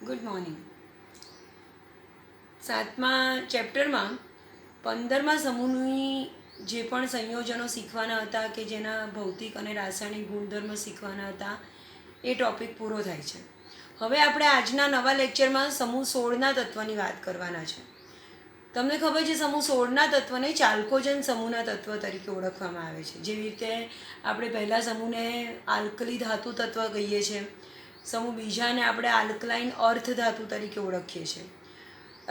Good morning. 7મા ચેપ્ટરમાં 15મા સમૂહની જે પણ સંયોજનો શીખવાના હતા કે જેના ભૌતિક અને રાસાયણિક ગુણધર્મ શીખવાના હતા એ ટૉપિક પૂરો થાય છે. હવે આપણે આજના નવા લેક્ચરમાં સમૂહ 16ના તત્વની વાત કરવાના છે. તમને ખબર છે સમૂહ 16ના તત્વને ચાલ્કોજન સમૂહના તત્વ તરીકે ઓળખવામાં આવે છે. જેવી રીતે આપણે પહેલા સમૂહને આલ્કલી ધાતુ તત્વ કહીએ છીએ, સમૂહ બીજાને આપણે આલ્કલાઇન અર્થ ધાતુ તરીકે ઓળખીએ છીએ.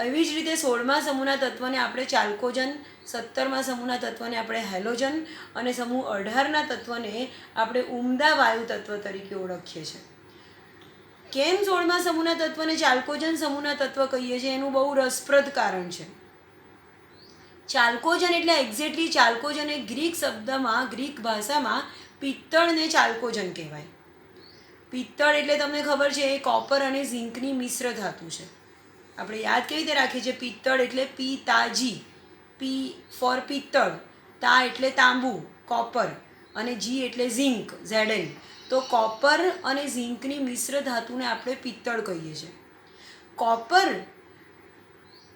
એવી જ રીતે 16મા સમૂહના તત્વને આપણે ચાલ્કોજન, 17મા સમૂહના તત્વને આપણે હેલોજન અને સમૂહ 18ના તત્વને આપણે ઉમદા વાયુ તત્વ તરીકે ઓળખીએ છીએ. કેમ 16મા સમૂહના તત્વને ચાલ્કોજન સમૂહના તત્વ કહીએ છીએ એનું બહુ રસપ્રદ કારણ છે. ચાલ્કોજન એટલે એક્ઝેક્ટલી ચાલ્કોજન એ ગ્રીક ભાષામાં પિત્તળને ચાલ્કોજન કહેવાય. પિત્તળ એટલે તમને ખબર છે એ કોપર અને ઝિંકની મિશ્ર ધાતુ છે. આપણે યાદ કેવી રીતે રાખીએ છીએ? પિત્તળ એટલે પિતાજી, પી ફોર પિત્તળ, તા એટલે તાંબુ કોપર અને જી એટલે ઝિંક ઝેડએન. તો કોપર અને ઝિંકની મિશ્ર ધાતુને આપણે પિત્તળ કહીએ છીએ. કોપર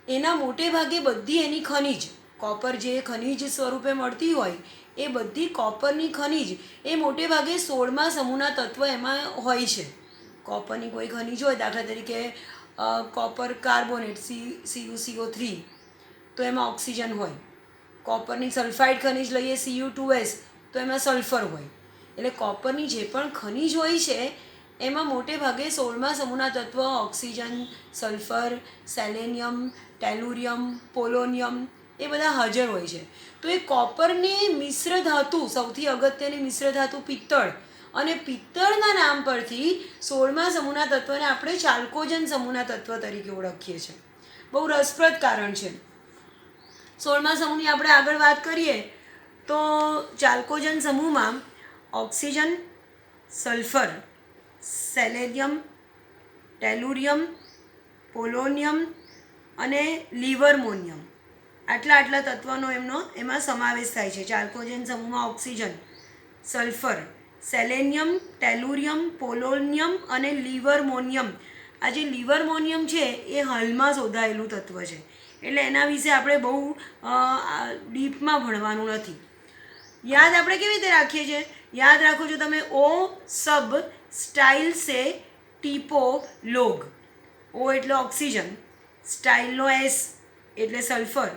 એના મોટે ભાગે બધી એની ખનિજ, કોપર જે ખનિજ સ્વરૂપે મળતી હોય એ બધી કોપરની ખનિજ એ મોટે ભાગે 16મા સમૂહના તત્વ એમાં હોય છે. કોપરની કોઈ ખનિજ હોય, દાખલા તરીકે કોપર કાર્બોનેટ CuCO3, તો એમાં ઓક્સિજન હોય. કોપરની સલ્ફાઇડ ખનિજ લઈએ Cu2S, તો એમાં સલ્ફર હોય. એટલે કોપરની જે પણ ખનિજ હોય છે એમાં મોટે ભાગે 16મા સમૂહના તત્વ oxygen, sulphur, selenium, tellurium, polonium એ બધા હાજર હોય છે. તો એ કોપરની મિશ્ર ધાતુ, સૌથી અગત્યની મિશ્ર ધાતુ પિત્તળ, અને પિત્તળના નામ પરથી 16મા સમૂહના તત્વને આપણે ચાલ્કોજન સમૂહના તત્વ તરીકે ઓળખીએ છીએ. બહુ રસપ્રદ કારણ છે. 16મા સમૂહની આપણે આગળ વાત કરીએ તો ચાલ્કોજન સમૂહમાં oxygen, sulphur, selenium, tellurium, polonium અને લિવરમોનિયમ આટલા તત્વનો એમાં સમાવેશ થાય છે. ચાલ્કોજન સમૂહમાં oxygen, sulphur, selenium, tellurium, polonium અને લિવરમોનિયમ. આ જે લિવરમોનિયમ છે એ હાલમાં શોધાયેલું તત્વ છે, એટલે એના વિશે આપણે બહુ ડીપમાં ભણવાનું નથી. યાદ આપણે કેવી રીતે રાખીએ છીએ? યાદ રાખો છો તમે, ઓ સબ સ્ટાઇલ સે ટીપો લોગ. ઓ એટલે ઓક્સિજન, સ્ટાઇલનો એસ એટલે સલ્ફર,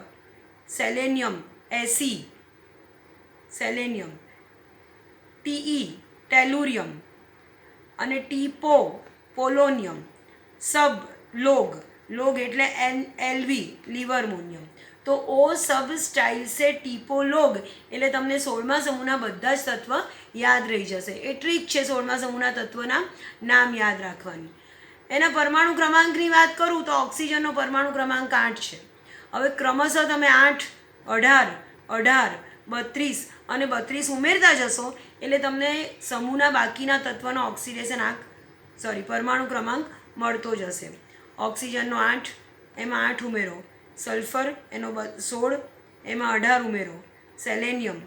સેલેનિયમ એસી સેલેનિયમ, ટીઈ ટેલુરિયમ અને ટીપો પોલોનિયમ, સબ લોગ એટલે એલવી લિવરમોનિયમ. તો ઓ સબ સ્ટાઇલ સે ટીપો લોગ એટલે તમને 16મા સમૂહના બધા જ તત્વ યાદ રહી જશે. એ ટ્રીક છે 16મા સમૂહના તત્વના નામ યાદ રાખવાની. એના પરમાણુ ક્રમાંકની વાત કરું તો ઓક્સિજનનો પરમાણુ ક્રમાંક 8 છે. હવે ક્રમશઃ તમે 8, 18, 18, 32 અને 32 ઉમેરતા જશો એટલે તમને સમૂહના બાકીના તત્વનો પરમાણુ ક્રમાંક મળતો જશે. ઓક્સિજનનો 8, એમાં 8 ઉમેરો. સલ્ફર એનો 16, એમાં 18 ઉમેરો. સેલેનિયમ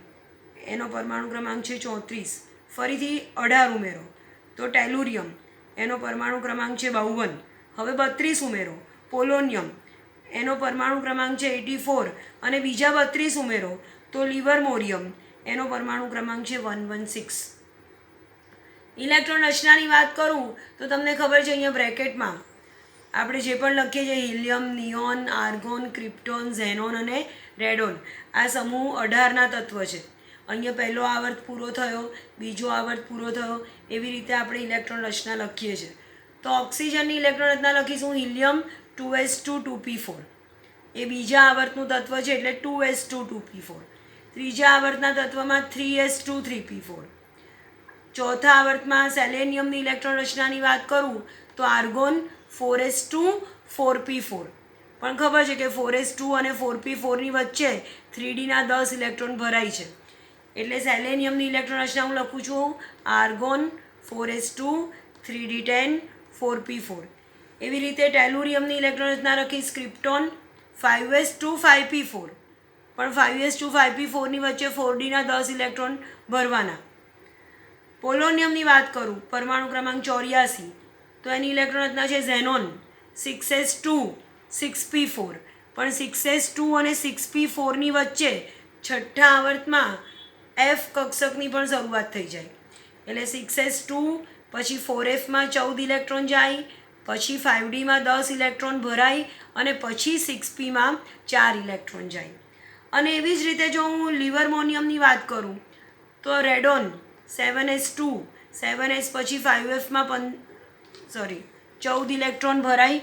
એનો પરમાણુ ક્રમાંક છે 34, ફરીથી 18 ઉમેરો. તો ટેલુરિયમ એનો પરમાણુ ક્રમાંક છે 52, હવે 32 ઉમેરો. પોલોનિયમ એનો પરમાણુ ક્રમાંક છે 84 અને બીજા 32 ઉમેરો. તો લિવરમોરિયમ એનો પરમાણુ ક્રમાંક છે 116. ઇલેક્ટ્રોન રચનાની વાત કરું તો તમને ખબર છે અહીંયા બ્રેકેટમાં આપણે જે પણ લખીએ છીએ helium, neon, argon, krypton, xenon અને રેડોન. આ સમૂહ 18ના તત્વ છે. અહીંયા પહેલો આવર્ત પૂરો થયો, બીજો આવર્ત પૂરો થયો, એવી રીતે આપણે ઇલેક્ટ્રોન રચના લખીએ છીએ. તો ઓક્સિજનની ઇલેક્ટ્રોન રચના લખીશું હિલિયમ 2s2 2p4. એ બીજા આવર્તનું તત્વ છે એટલે 2s2 2p4. ત્રીજા આવર્તના તત્વમાં 3s2 3p4. ચોથા આવર્તમાં સેલેનિયમની ઇલેક્ટ્રોન રચનાની વાત કરું તો આર્ગોન 4s2 4p4. પણ ખબર છે કે 4s2 અને 4p4ની વચ્ચે 3dના 10 ઇલેક્ટ્રોન ભરાય છે, એટલે સેલેનિયમની ઇલેક્ટ્રોન રચના હું લખું છું આર્ગોન 4s2 3d10 4p4. એવી રીતે ટેલુરિયમની ઇલેક્ટ્રોન રચના લખીશ ક્રિપ્ટોન 5s2 5p4, પણ 5s2 5p4ની વચ્ચે 4dના 10 ઇલેક્ટ્રોન ભરવાના. પોલોનિયમની વાત કરું, પરમાણુ ક્રમાંક 84, તો એની ઇલેક્ટ્રોન રચના છે ઝેનોન 6s2 6p4, પણ 6s2 અને 6p4ની વચ્ચે છઠ્ઠા આવર્તમાં એફ કક્ષકની પણ શરૂઆત થઈ જાય. એટલે 6s2 પછી 4fમાં 14 ઇલેક્ટ્રોન જાય, પછી 5dમાં 10 ઇલેક્ટ્રોન ભરાય અને પછી 6pમાં 4 ઇલેક્ટ્રોન જાય. અને એવી જ રીતે જો હું લિવરમોનિયમની વાત કરું તો રેડોન 7s2 7s પછી 5fમાં 14 ઇલેક્ટ્રોન ભરાય,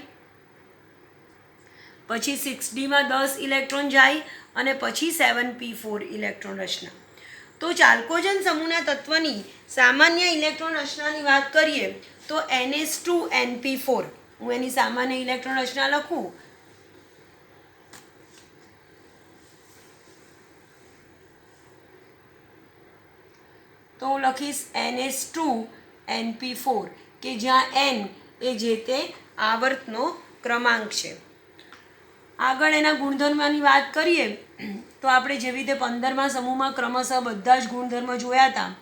પછી 6dમાં 10 ઇલેક્ટ્રોન જાય અને પછી 7p4 ઇલેક્ટ્રોન રચના. તો ચાલ્કોજન સમૂહના તત્વની સામાન્ય ઇલેક્ટ્રોન રચનાની વાત કરીએ તો NH2NP4. હું એની સામાન્ય ઇલેક્ટ્રોન રચના લખું તો હું લખીશ NH2NP4 કે જ્યાં N એ જે તે આવર્તનો ક્રમાંક છે. આગળ એના ગુણધર્મની વાત કરીએ તો આપણે જેવી રીતે 15મા સમૂહમાં ક્રમશઃ બધા જ ગુણધર્મ જોયા હતા,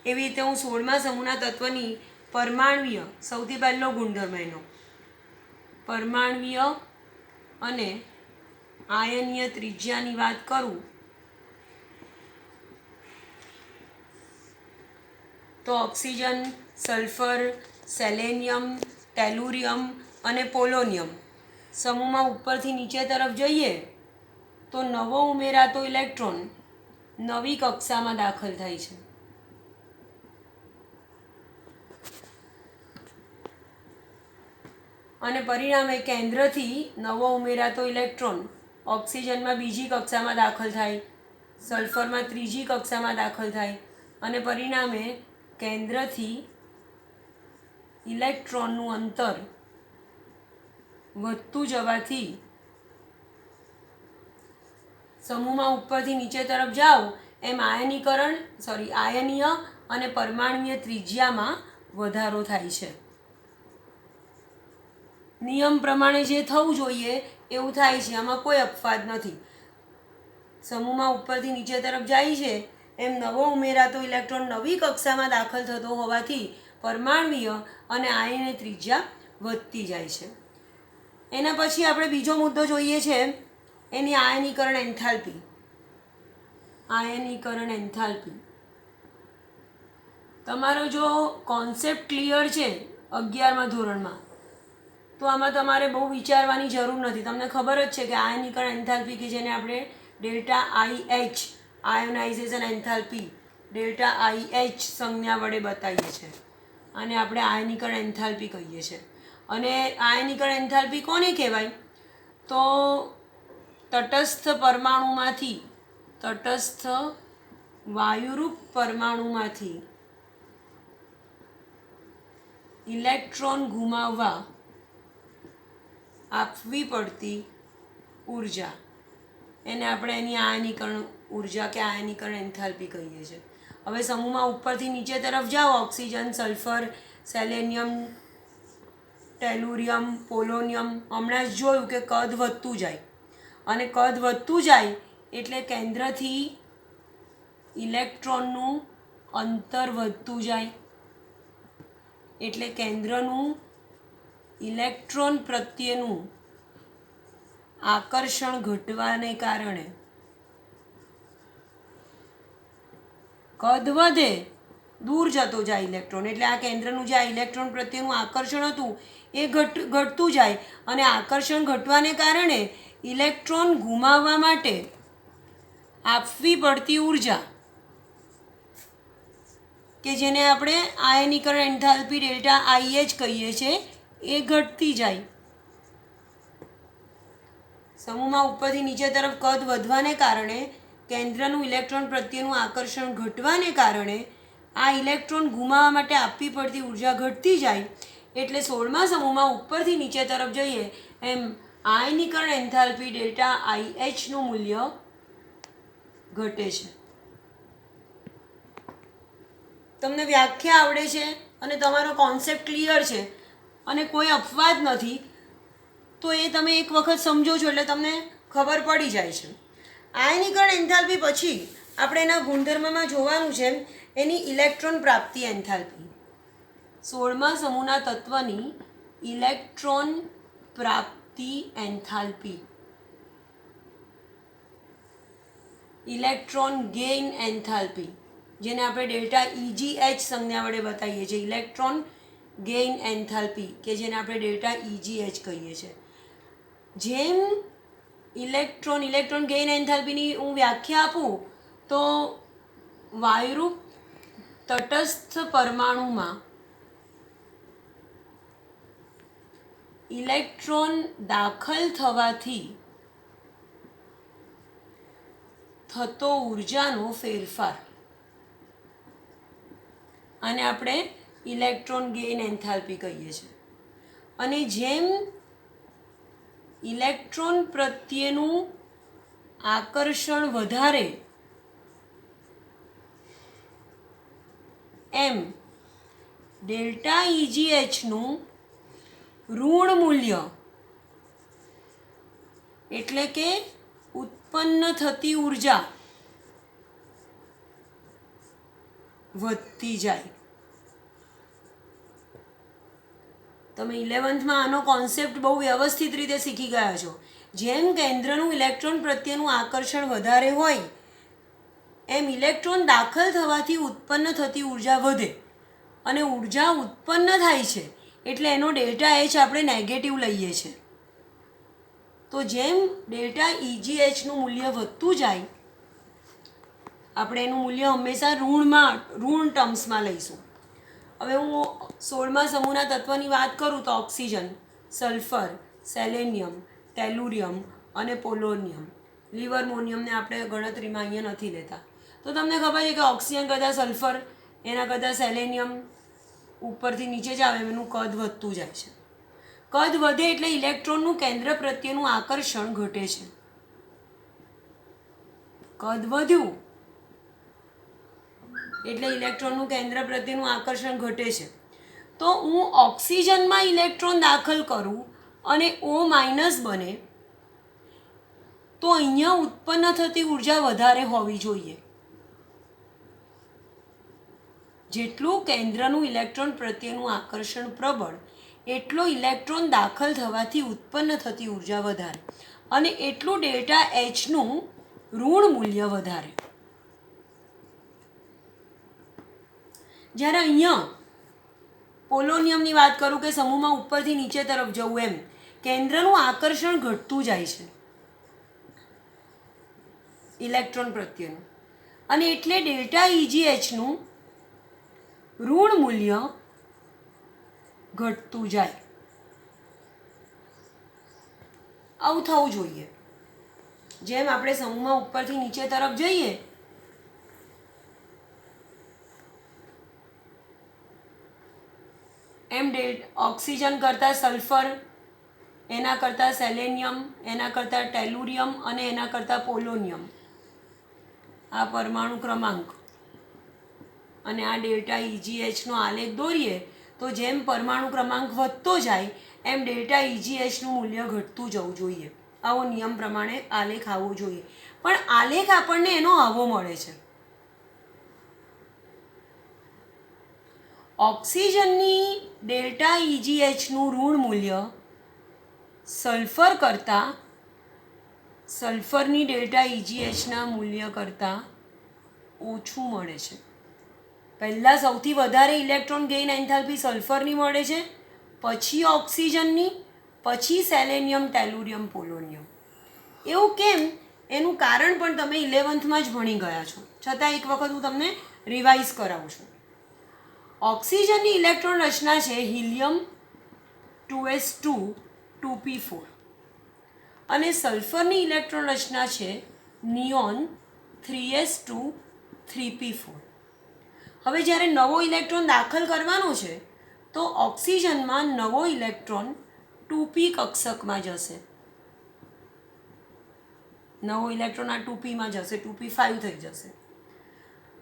એવી રીતે હું 16મા સમૂહના તત્વની પરમાણ્વીય સૌથી પહેલો ગુણધર્મ એનો પરમાણ્વીય અને આયનીય ત્રિજ્યાની વાત કરું તો ઓક્સિજન, સલ્ફર, સેલેનિયમ, ટેલુરિયમ અને પોલોનિયમ સમૂહમાં ઉપરથી નીચે તરફ જઈએ તો નવો ઉમેરાતો ઇલેક્ટ્રોન નવી કક્ષામાં દાખલ થાય છે. અને પરિણામે કેન્દ્રથી નવો ઉમેરાતો ઇલેક્ટ્રોન ઓક્સિજનમાં બીજી કક્ષામાં દાખલ થાય, સલ્ફરમાં ત્રીજી કક્ષામાં દાખલ થાય અને પરિણામે કેન્દ્રથી ઇલેક્ટ્રોનનું અંતર વધતું જવાથી સમૂહમાં ઉપરથી નીચે તરફ જાઓ એમ આયનીય અને પરમાણ્વીય ત્રિજ્યામાં વધારો થાય છે. નિયમ પ્રમાણે જે થવું જોઈએ એવું થાય છે, આમાં કોઈ અપવાદ નથી. સમૂહમાં ઉપરથી નીચે તરફ જાય છે એમ નવો ઉમેરાતો ઇલેક્ટ્રોન નવી કક્ષામાં દાખલ થતો હોવાથી પરમાણ્વીય અને આયનીય ત્રિજ્યા વધતી જાય છે. એના પછી આપણે બીજો મુદ્દો જોઈએ છે એની આયનીકરણ એન્થાલ્પી. આયનીકરણ એન્થાલ્પી તમારો જો કોન્સેપ્ટ ક્લિયર છે 11મા ધોરણમાં તો આમાં તમારે બહુ વિચારવાની જરૂર નથી. તમને ખબર જ છે કે આયનીકરણ એન્થાલ્પી કે જેને આપણે delta IH ionisation enthalpy delta IH સંજ્ઞા વડે બતાવીએ છીએ અને આપણે આયનીકરણ એન્થાલ્પી કહીએ છીએ. અને આયનીકરણ એન્થાલ્પી કોને કહેવાય તો તટસ્થ વાયુરૂપ પરમાણુમાંથી ઇલેક્ટ્રોન ગુમાવવા આપવી પડતી ઉર્જા એને આપણે એની આયનીકરણ ઉર્જા કે આયનીકરણ એન્થાલ્પી કહીએ છીએ. હવે સમૂહમાં ઉપરથી નીચે તરફ જાઓ, oxygen, sulphur, selenium, tellurium, polonium, હમણાં જ જોયું કે કદ વધતું જાય અને કદ વધતું જાય એટલે કેન્દ્રથી ઇલેક્ટ્રોનનું અંતર વધતું જાય એટલે કેન્દ્રનું ઇલેક્ટ્રોન પ્રત્યેનું આકર્ષણ ઘટવાને કારણે કદ વધે, દૂર જતો જાય ઇલેક્ટ્રોન એટલે આ કેન્દ્રનું જે આ ઇલેક્ટ્રોન પ્રત્યેનું આકર્ષણ હતું એ ઘટતું જાય અને આકર્ષણ ઘટવાને કારણે ઇલેક્ટ્રોન ગુમાવવા માટે આપવી પડતી ઉર્જા કે જેને આપણે આયનીકરણ એન્થાલ્પી ડેલ્ટા IH કહીએ છીએ એ ઘટતી જાય. સમૂહમાં ઉપરથી નીચે તરફ કદ વધવાને કારણે કેન્દ્રનું ઇલેક્ટ્રોન પ્રત્યેનું આકર્ષણ ઘટવાને કારણે આ ઇલેક્ટ્રોન ગુમાવવા માટે આપવી પડતી ઉર્જા ઘટતી જાય એટલે 16મા સમૂહમાં ઉપરથી નીચે તરફ જઈએ એમ આયનીકરણ એન્થાલ્પી ડેલ્ટા IHનું મૂલ્ય ઘટે છે. તમને વ્યાખ્યા આવડે છે અને તમારો કોન્સેપ્ટ ક્લિયર છે અને કોઈ અપવાદ નથી તો એ તમે એક વખત સમજો છો એટલે તમને ખબર પડી જાય છે. આયનીકરણ એન્થાલ્પી પછી આપણે એના ગુણધર્મમાં જોવાનું છે એની ઇલેક્ટ્રોન પ્રાપ્તિ એન્થાલ્પી. 16મા સમૂહના તત્વની ઇલેક્ટ્રોન પ્રાપ્તિ એન્થાલ્પી, ઇલેક્ટ્રોન ગેઇન એન્થાલ્પી, જેને આપણે ડેલ્ટા EGH સંજ્ઞા વડે બતાવીએ છીએ. ઇલેક્ટ્રોન ગેઇન એન્થાલ્પી કે જેને આપણે ડેલ્ટા EGH કહીએ છીએ. જેમ ઇલેક્ટ્રોન ગેઇન એન્થાલ્પીની હું વ્યાખ્યા આપું તો વાયુરૂપ તટસ્થ પરમાણુમાં ઇલેક્ટ્રોન દાખલ થવાથી થતો ઉર્જાનો ફેરફાર, આને આપણે ઇલેક્ટ્રોન ગેઇન એન્થાલ્પી કહીએ છીએ. અને જેમ ઇલેક્ટ્રોન પ્રત્યેનું આકર્ષણ વધારે એમ ડેલ્ટા EGHનું ઋણ મૂલ્ય એટલે કે ઉત્પન્ન થતી ઉર્જા વધતી જાય. તમે 11th આનો કોન્સેપ્ટ બહુ વ્યવસ્થિત રીતે શીખી ગયા છો. જેમ કેન્દ્રનું ઇલેક્ટ્રોન પ્રત્યેનું આકર્ષણ વધારે હોય એમ ઇલેક્ટ્રોન દાખલ થવાથી ઉત્પન્ન થતી ઉર્જા વધે, અને ઉર્જા ઉત્પન્ન થાય છે એટલે એનો ડેલ્ટા H આપણે નેગેટિવ લઈએ છીએ. તો જેમ ડેલ્ટા EGHનું મૂલ્ય વધતું જાય, આપણે એનું મૂલ્ય હંમેશા ઋણ ટર્મ્સમાં લઈશું. હવે હું 16મા સમૂહના તત્વની વાત કરું તો ઓક્સિજન, સલ્ફર, સેલેનિયમ, ટેલુરિયમ અને પોલોનિયમ. લિવરમોનિયમને આપણે ગણતરીમાં અહીંયા નથી લેતા. તો તમને ખબર છે કે ઓક્સિજન કરતાં સલ્ફર, એના કરતાં સેલેનિયમ ઉપરથી નીચે જ આવે, એનું કદ વધતું જાય છે. કદ વધે એટલે ઇલેક્ટ્રોનનું કેન્દ્ર પ્રત્યેનું આકર્ષણ ઘટે છે. કદ વધ્યું એટલે ઇલેક્ટ્રોનનું કેન્દ્ર પ્રત્યેનું આકર્ષણ ઘટે છે. તો હું ઓક્સિજનમાં ઇલેક્ટ્રોન દાખલ કરું અને O- બને તો અહીંયા ઉત્પન્ન થતી ઉર્જા વધારે હોવી જોઈએ. જેટલું કેન્દ્રનું ઇલેક્ટ્રોન પ્રત્યેનું આકર્ષણ પ્રબળ એટલો ઇલેક્ટ્રોન દાખલ થવાથી ઉત્પન્ન થતી ઉર્જા વધારે, અને એટલું ડેલ્ટા Hનું ઋણ મૂલ્ય વધારે. જ્યારે અહીંયા પોલોનિયમની વાત કરું કે સમૂહમાં ઉપરથી નીચે તરફ જવું, એમ કેન્દ્રનું આકર્ષણ ઘટતું જાય છે ઇલેક્ટ્રોન પ્રત્યેનું, અને એટલે ડેલ્ટા EGHનું ઋણ મૂલ્ય ઘટતું જાય. આવું થવું જોઈએ. જેમ આપણે સમૂહમાં ઉપરથી નીચે તરફ જઈએ એમ ઓક્સિજન કરતાં સલ્ફર, એના કરતાં સેલેનિયમ, એના કરતાં ટેલુરિયમ અને એના કરતાં પોલોનિયમ, આ પરમાણુ ક્રમાંક અને આ ડેલ્ટા EGHનો આલેખ દોરીએ તો જેમ પરમાણુ ક્રમાંક વધતો જાય એમ ડેલ્ટા EGHનું મૂલ્ય ઘટતું જવું જોઈએ. આવો નિયમ પ્રમાણે આલેખ આવવો જોઈએ. પણ આલેખ આપણને એનો આવો મળે છે. ઓક્સિજનની ડેલ્ટા EGHનું ઋણ મૂલ્ય સલ્ફરની ડેલ્ટા EGHના મૂલ્ય કરતાં ઓછું મળે છે. પહેલાં સૌથી વધારે ઇલેક્ટ્રોન ગેઇન એન્થાલ્પી સલ્ફરની મળે છે, પછી ઓક્સિજનની, પછી સેલેનિયમ, ટેલુરિયમ, પોલોનિયમ. એવું કેમ એનું કારણ પણ તમે 11th જ ભણી ગયા છો, છતાં એક વખત હું તમને રિવાઇઝ કરાવું છું. ઓક્સિજનની ઇલેક્ટ્રોન રચના છે હિલિયમ 2s2 2p4, અને સલ્ફરની ઇલેક્ટ્રોન રચના છે નિયોન 3s2 3p4. હવે જ્યારે નવો ઇલેક્ટ્રોન દાખલ કરવાનો છે તો ઓક્સિજનમાં નવો ઇલેક્ટ્રોન 2p કક્ષકમાં જશે. નવો ઇલેક્ટ્રોન આ 2pમાં જશે, 2p5 થઈ જશે.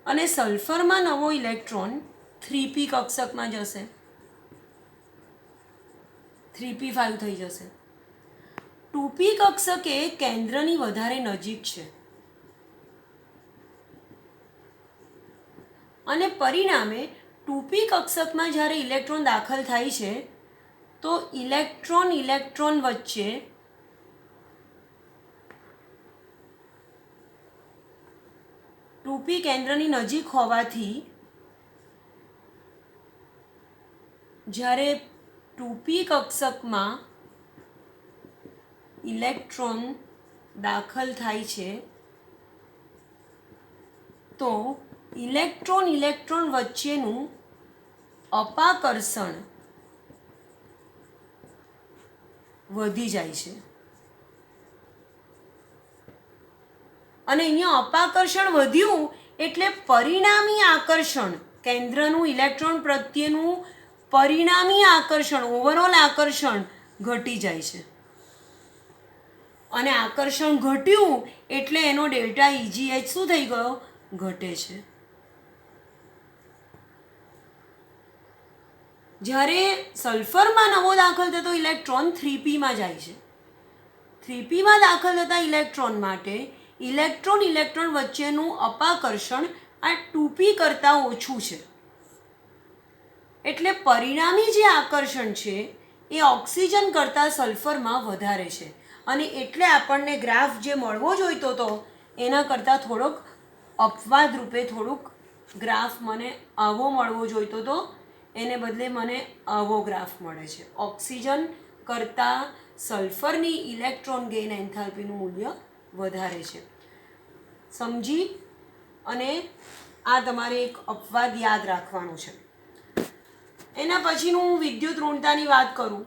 અને સલ્ફરમાં નવો ઇલેક્ટ્રોન 3p કક્ષકમાં જશે, 3p5 થઈ જશે. 2p કક્ષક એ કેન્દ્રની વધારે નજીક છે, અને પરિણામે 2p કક્ષકમાં જ્યારે ઇલેક્ટ્રોન દાખલ થાય છે તો ઇલેક્ટ્રોન ઇલેક્ટ્રોન વચ્ચે ટુપી કેન્દ્રની નજીક હોવાથી જ્યારે ટુપી કક્ષકમાં ઇલેક્ટ્રોન દાખલ થાય છે તો ઇલેક્ટ્રોન ઇલેક્ટ્રોન વચ્ચેનું અપાકર્ષણ વધી જાય છે. અને અહીંયા અપાકર્ષણ વધ્યું એટલે પરિણામી આકર્ષણ, કેન્દ્રનું ઇલેક્ટ્રોન પ્રત્યેનું પરિણામી આકર્ષણ, ઓવરઓલ આકર્ષણ ઘટી જાય છે. અને આકર્ષણ ઘટ્યું એટલે એનો ડેલ્ટા EGH શું થઈ ગયો? ઘટે છે. જ્યારે સલ્ફરમાં નવો દાખલ થતો ઇલેક્ટ્રોન 3p માં જાય છે. 3p માં દાખલ થતા ઇલેક્ટ્રોન માટે ઇલેક્ટ્રોન ઇલેક્ટ્રોન વચ્ચેનું અપાકર્ષણ આ 2p કરતાં ઓછું છે. એટલે પરિણામી જે આકર્ષણ છે એ ઓક્સિજન કરતાં સલ્ફરમાં વધારે છે. અને એટલે આપણને ગ્રાફ જે મળવો જોઈતો હતો એના કરતાં થોડોક અપવાદ રૂપે થોડુંક ગ્રાફ મને આવો મળવો જોઈતો હતો, એને બદલે મને આવો ગ્રાફ મળે છે. ઓક્સિજન કરતાં સલ્ફરની ઇલેક્ટ્રોન ગેઇન એન્થાલ્પીનું મૂલ્ય વધારે છે. સમજી અને આ તમારે એક અપવાદ યાદ રાખવાનું છે. એના પછીનું હું વિદ્યુત ઋણતાની વાત કરું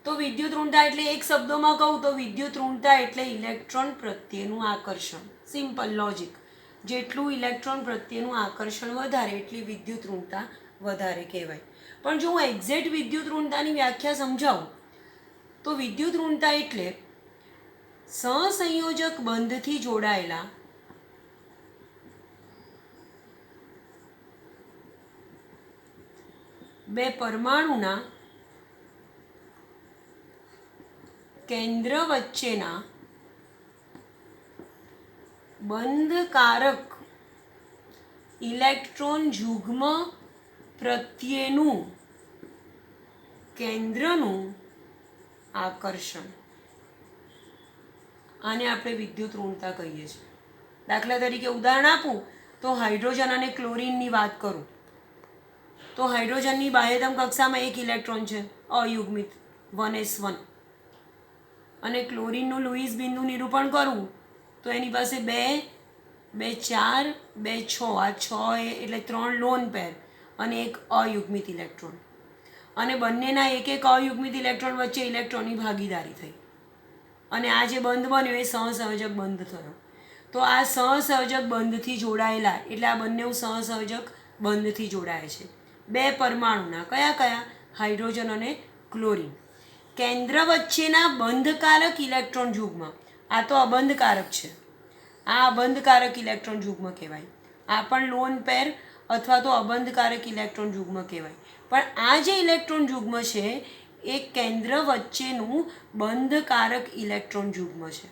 તો વિદ્યુત ઋણતા એટલે એક શબ્દોમાં કહું તો વિદ્યુત ઋણતા એટલે ઇલેક્ટ્રોન પ્રત્યેનું આકર્ષણ. Simple logic. જેટલું ઇલેક્ટ્રોન પ્રત્યેનું આકર્ષણ વધારે એટલી વિદ્યુત ઋણતા વધારે કહેવાય. પણ જો હું એક્ઝેક્ટ વિદ્યુત ઋણતાની વ્યાખ્યા સમજાવું તો વિદ્યુત ઋણતા એટલે સહસંયોજક બંધથી જોડાયેલા બે પરમાણુના કેન્દ્ર વચ્ચેના બંધકારક ઇલેક્ટ્રોન યુગ્મ પ્રત્યેનું કેન્દ્રનું આકર્ષણ. આને આપણે વિદ્યુત ઋણતા કહીએ છીએ. દાખલા તરીકે ઉદાહરણ આપું તો હાઇડ્રોજન અને ક્લોરીનની વાત કરું તો હાઇડ્રોજનની બાહ્યતમ કક્ષામાં એક ઇલેક્ટ્રોન છે અયુગ્મિત 1s1 અને ક્લોરીનનું લુઈસ બિંદુ નિરૂપણ કરવું તો એની પાસે 2, 2, 4, 2, 6 આ 6 એટલે 3 લોન પેર અને એક અયુગ્મિત ઇલેક્ટ્રોન અને બંનેના એક એક અયુગ્મિત ઇલેક્ટ્રોન વચ્ચે ઇલેક્ટ્રોનની ભાગીદારી થઈ અને આ જે બંધ બન્યો એ સહસંયોજક બંધ થયો. તો આ સહસંયોજક બંધથી જોડાયેલા એટલે આ બંને સહસંયોજક બંધથી જોડાય છે બે પરમાણુના કયા કયા? હાઇડ્રોજન અને ક્લોરીન. કેન્દ્ર વચ્ચેના બંધકારક ઇલેક્ટ્રોન યુગ્મ. આ તો અબંધકારક છે, આ અબંધકારક ઇલેક્ટ્રોન યુગ્મ કહેવાય. આ પણ લોન પેર અથવા તો અબંધકારક ઇલેક્ટ્રોન યુગ્મ કહેવાય. પણ આ જે ઇલેક્ટ્રોન યુગ્મ છે એ કેન્દ્ર વચ્ચેનું બંધકારક ઇલેક્ટ્રોન યુગ્મ છે.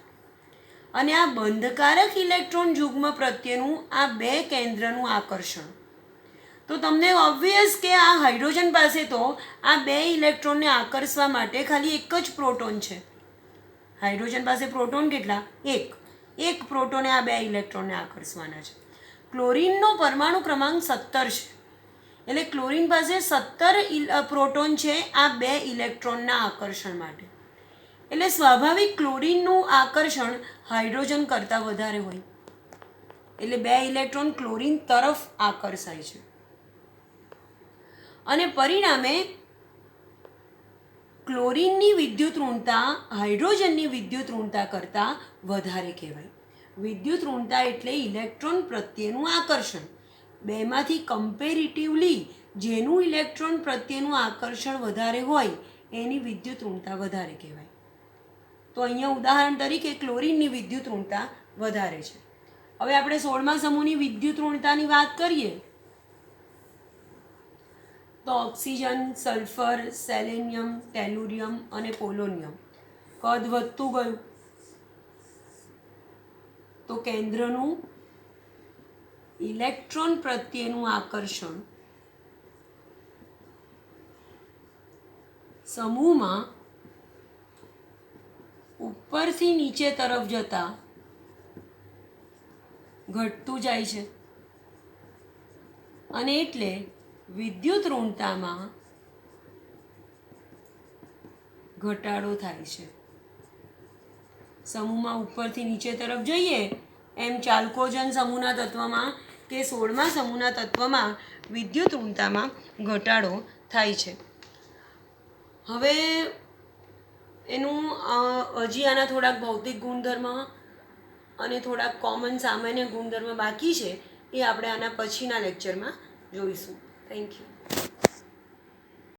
અને આ બંધકારક ઇલેક્ટ્રોન યુગ્મ પ્રત્યેનું આ બે કેન્દ્રનું આકર્ષણ. તો તમને ઓબ્વિયસ કે આ હાઇડ્રોજન પાસે તો આ બે ઇલેક્ટ્રોનને આકર્ષવા માટે ખાલી એક જ પ્રોટોન છે. હાઇડ્રોજન પાસે પ્રોટોન કેટલા? એક પ્રોટોને આ બે ઇલેક્ટ્રોનને આકર્ષવાના છે. ક્લોરીનનો પરમાણુ ક્રમાંક 17 છે એટલે ક્લોરીન પાસે 17 પ્રોટોન છે આ બે ઇલેક્ટ્રોનના આકર્ષણ માટે. એટલે સ્વાભાવિક ક્લોરીનનું આકર્ષણ હાઇડ્રોજન કરતાં વધારે હોય એટલે બે ઇલેક્ટ્રોન ક્લોરીન તરફ આકર્ષાય છે અને પરિણામે ક્લોરીનની વિદ્યુત ઋણતા હાઇડ્રોજનની વિદ્યુત ઋણતા કરતાં વધારે કહેવાય. વિદ્યુત ઋણતા એટલે ઇલેક્ટ્રોન પ્રત્યેનું આકર્ષણ. બેમાંથી કમ્પેરિટિવલી જેનું ઇલેક્ટ્રોન પ્રત્યેનું આકર્ષણ વધારે હોય એની વિદ્યુત ઋણતા વધારે કહેવાય. તો અહીંયા ઉદાહરણ તરીકે ક્લોરીનની વિદ્યુત ઋણતા વધારે છે. હવે આપણે 16મા સમૂહની વિદ્યુત ઋણતાની વાત કરીએ તો ઓક્સિજન, સલ્ફર, સેલેનિયમ, ટેલુરિયમ અને પોલોનિયમ કદ વધતું ગયું તો કેન્દ્રનું ઇલેક્ટ્રોન પ્રત્યેનું આકર્ષણ સમૂહમાં ઉપરથી નીચે તરફ જતા ઘટતું જાય છે અને એટલે વિદ્યુત ઋણતામાં ઘટાડો થાય છે. સમૂહમાં ઉપરથી નીચે તરફ જઈએ એમ ચાલ્કોજન સમૂહના તત્વમાં કે 16મા સમૂહના તત્વમાં વિદ્યુત ઋણતામાં ઘટાડો થાય છે. હવે એનું હજી આના થોડાક ભૌતિક ગુણધર્મ અને થોડાક કોમન સામાન્ય ગુણધર્મ બાકી છે, એ આપણે આના પછીના લેક્ચરમાં જોઈશું. Thank you.